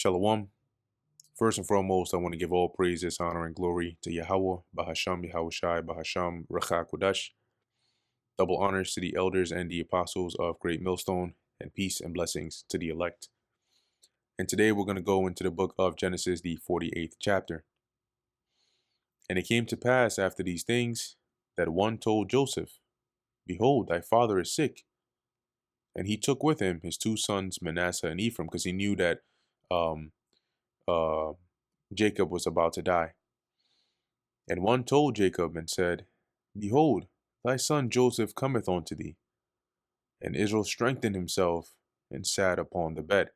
Shalom. First and foremost, I want to give all praises, honor, and glory to Yahweh, Bahasham, Yahushai, Bahasham, Racha Kodash. Double honors to the elders and the apostles of Great Millstone, and peace and blessings to the elect. And today we're going to go into the book of Genesis, the 48th chapter. And it came to pass after these things that one told Joseph, Behold, thy father is sick. And he took with him his two sons, Manasseh and Ephraim, because he knew that um, uh, Jacob was about to die. And one told Jacob and said, Behold, thy son Joseph cometh unto thee. And Israel strengthened himself and sat upon the bed.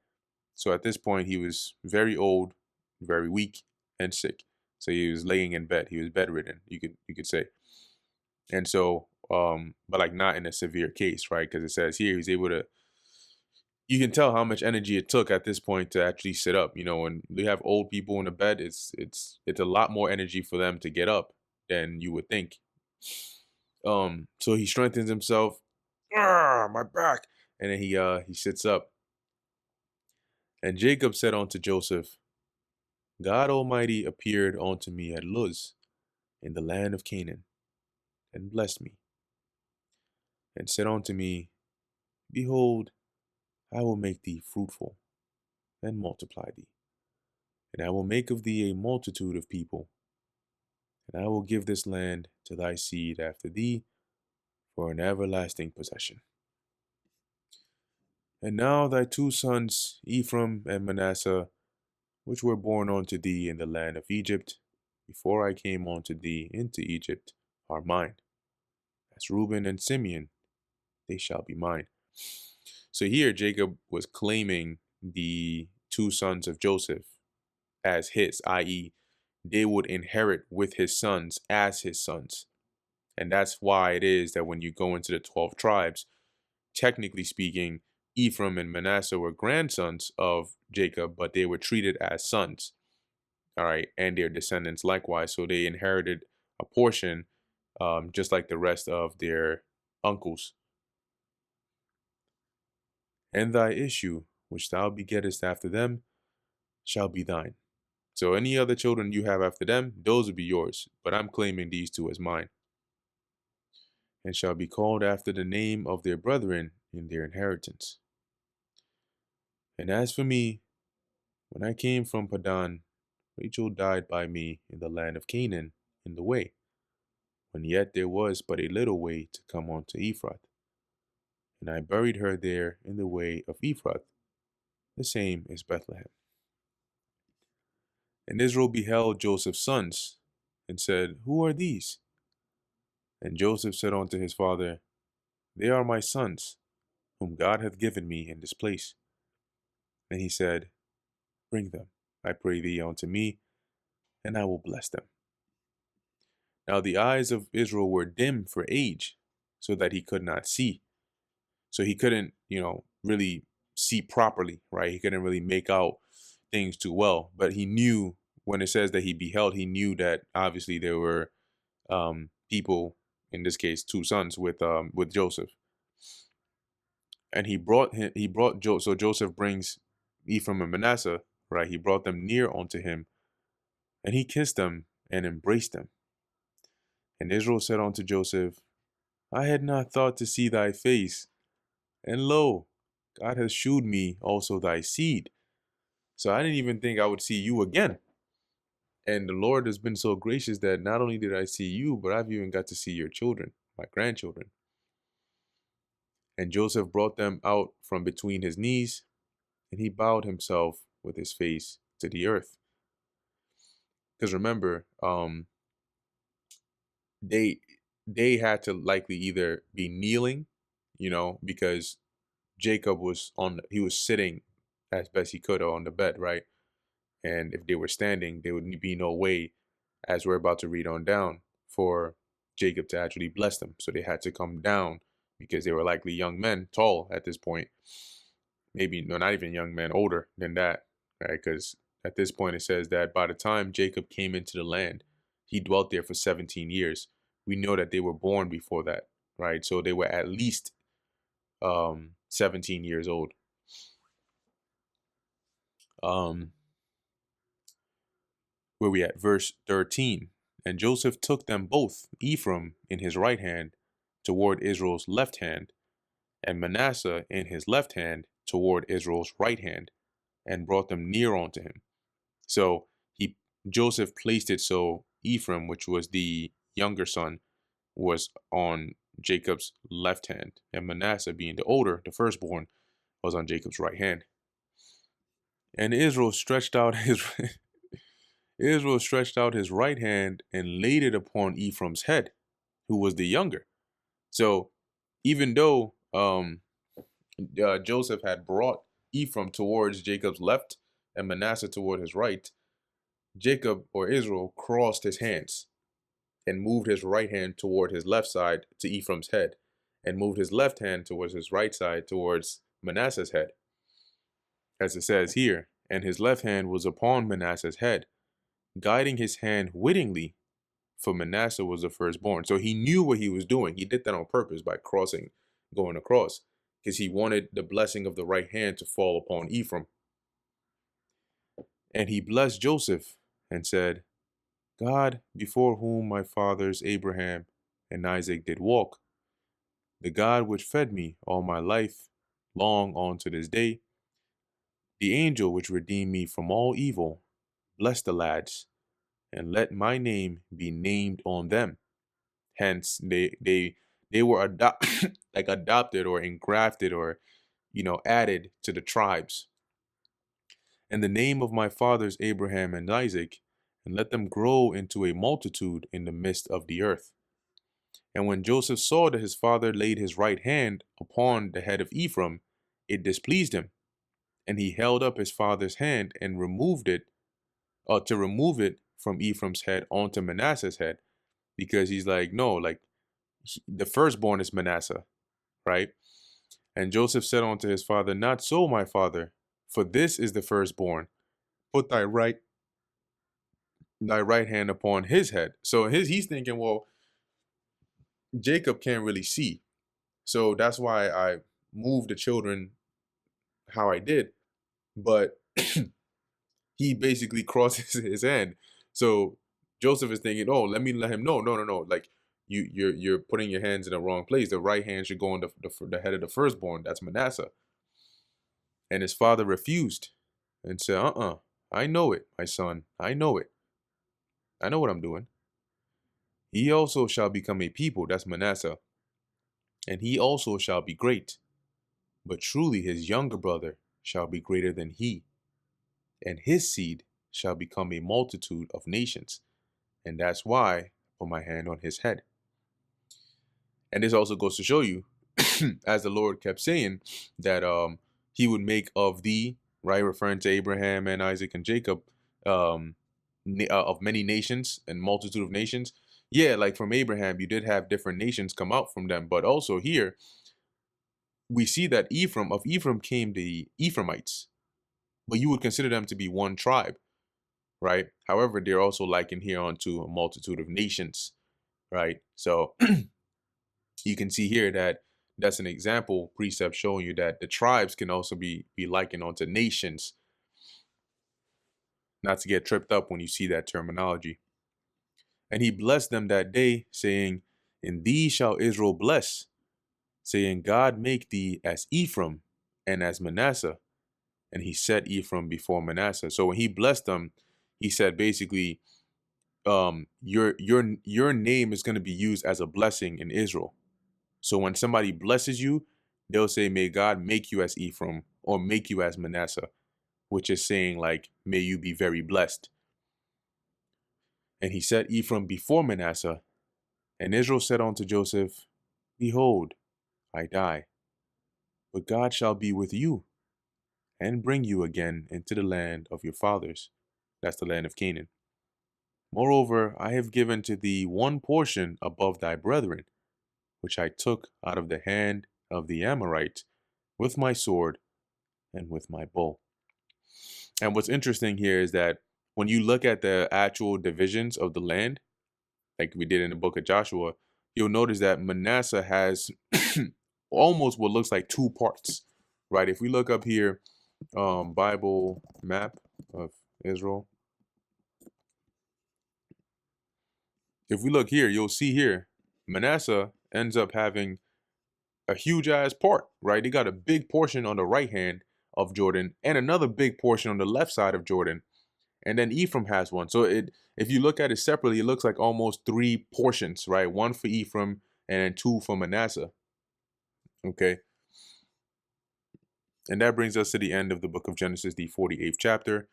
So at this point, he was very old, very weak, and sick. So he was laying in bed. He was bedridden, you could say. And so, but like not in a severe case, right? Because it says here he's able to. You can tell how much energy it took at this point to actually sit up. You know, when you have old people in a bed, it's a lot more energy for them to get up than you would think. So he strengthens himself. My back. And then he sits up. And Jacob said unto Joseph, God Almighty appeared unto me at Luz in the land of Canaan, and blessed me, and said unto me, Behold, I will make thee fruitful, and multiply thee, and I will make of thee a multitude of people, and I will give this land to thy seed after thee for an everlasting possession. And now thy two sons, Ephraim and Manasseh, which were born unto thee in the land of Egypt, before I came unto thee into Egypt, are mine. As Reuben and Simeon, they shall be mine. So here Jacob was claiming the two sons of Joseph as his, i.e., they would inherit with his sons as his sons. And that's why it is that when you go into the 12 tribes, technically speaking, Ephraim and Manasseh were grandsons of Jacob, but they were treated as sons. All right, and their descendants likewise. So they inherited a portion, just like the rest of their uncles. And thy issue, which thou begettest after them, shall be thine. So any other children you have after them, those will be yours. But I'm claiming these two as mine. And shall be called after the name of their brethren in their inheritance. And as for me, when I came from Padan, Rachel died by me in the land of Canaan in the way, when yet there was but a little way to come unto Ephrath. And I buried her there in the way of Ephrath, the same is Bethlehem. And Israel beheld Joseph's sons, and said, Who are these? And Joseph said unto his father, They are my sons, whom God hath given me in this place. And he said, Bring them, I pray thee, unto me, and I will bless them. Now the eyes of Israel were dim for age, so that he could not see. So he couldn't, really see properly, right? He couldn't really make out things too well. But he knew, when it says that he beheld, he knew that obviously there were people, in this case, two sons with Joseph. And so Joseph brings Ephraim and Manasseh, right? He brought them near unto him, and he kissed them and embraced them. And Israel said unto Joseph, I had not thought to see thy face, and lo, God has shewed me also thy seed. So I didn't even think I would see you again. And the Lord has been so gracious that not only did I see you, but I've even got to see your children, my grandchildren. And Joseph brought them out from between his knees, and he bowed himself with his face to the earth. Because remember, they had to likely either be kneeling, because Jacob was he was sitting as best he could on the bed, right? And if they were standing, there would be no way, as we're about to read on down, for Jacob to actually bless them. So they had to come down because they were likely young men, tall at this point. Maybe, no, not even young men, older than that, right? Because at this point it says that by the time Jacob came into the land, he dwelt there for 17 years. We know that they were born before that, right? So they were at least 17 years old. Where we at? Verse 13. And Joseph took them both, Ephraim in his right hand, toward Israel's left hand, and Manasseh in his left hand, toward Israel's right hand, and brought them near unto him. So Joseph placed it so Ephraim, which was the younger son, was on Jacob's left hand, and Manasseh, being the older, the firstborn, was on Jacob's right hand. And Israel stretched out his right hand and laid it upon Ephraim's head, who was the younger. So even though Joseph had brought Ephraim towards Jacob's left and Manasseh toward his right, Jacob, or Israel, crossed his hands and moved his right hand toward his left side to Ephraim's head, and moved his left hand towards his right side towards Manasseh's head. As it says here, and his left hand was upon Manasseh's head, guiding his hand wittingly, for Manasseh was the firstborn. So he knew what he was doing. He did that on purpose by going across, because he wanted the blessing of the right hand to fall upon Ephraim. And he blessed Joseph and said, God, before whom my fathers Abraham and Isaac did walk, the God which fed me all my life, long on to this day, the angel which redeemed me from all evil, bless the lads, and let my name be named on them. Hence, they were adopted or engrafted or, added to the tribes. And the name of my fathers Abraham and Isaac, and let them grow into a multitude in the midst of the earth. And when Joseph saw that his father laid his right hand upon the head of Ephraim, it displeased him. And he held up his father's hand and removed it, to remove it from Ephraim's head onto Manasseh's head, because he's like, no, like the firstborn is Manasseh, right? And Joseph said unto his father, not so, my father, for this is the firstborn. Put thy right hand upon his head. So he's thinking, well, Jacob can't really see. So that's why I moved the children how I did. But he basically crosses his hand. So Joseph is thinking, oh, let him know. No. Like you're putting your hands in the wrong place. The right hand should go on the head of the firstborn. That's Manasseh. And his father refused and said, I know it, my son. I know it. I know what I'm doing. He also shall become a people. That's Manasseh. And he also shall be great. But truly his younger brother shall be greater than he. And his seed shall become a multitude of nations. And that's why I put my hand on his head. And this also goes to show you, as the Lord kept saying, that he would make of thee, right, referring to Abraham and Isaac and Jacob, of many nations and multitude of nations. Yeah, like from Abraham, you did have different nations come out from them. But also here, we see that of Ephraim came the Ephraimites. But you would consider them to be one tribe, right? However, they're also likened here onto a multitude of nations, right? So you can see here that that's an example precept showing you that the tribes can also be likened onto nations. Not to get tripped up when you see that terminology. And he blessed them that day, saying, in thee shall Israel bless, saying, God make thee as Ephraim and as Manasseh. And he set Ephraim before Manasseh. So when he blessed them, he said basically, your name is going to be used as a blessing in Israel. So when somebody blesses you, they'll say, may God make you as Ephraim or make you as Manasseh, which is saying like, may you be very blessed. And he set Ephraim before Manasseh. And Israel said unto Joseph, behold, I die, but God shall be with you and bring you again into the land of your fathers. That's the land of Canaan. Moreover, I have given to thee one portion above thy brethren, which I took out of the hand of the Amorite with my sword and with my bow. And what's interesting here is that when you look at the actual divisions of the land, like we did in the book of Joshua, you'll notice that Manasseh has almost what looks like two parts, right? If we look up here, Bible map of Israel, if we look here, you'll see here, Manasseh ends up having a huge ass part, right? They got a big portion on the right hand of Jordan and another big portion on the left side of Jordan. And then Ephraim has one. So if you look at it separately, it looks like almost 3 portions, right? One for Ephraim and then 2 for Manasseh. Okay. And that brings us to the end of the book of Genesis, the 48th chapter.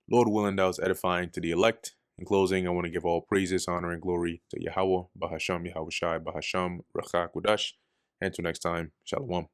Lord willing, that was edifying to the elect. In closing, I want to give all praises, honor, and glory to Yahweh, Bahasham, Yahweh Shai, Bahasham, Rachak, Kudash. Until next time, Shalom.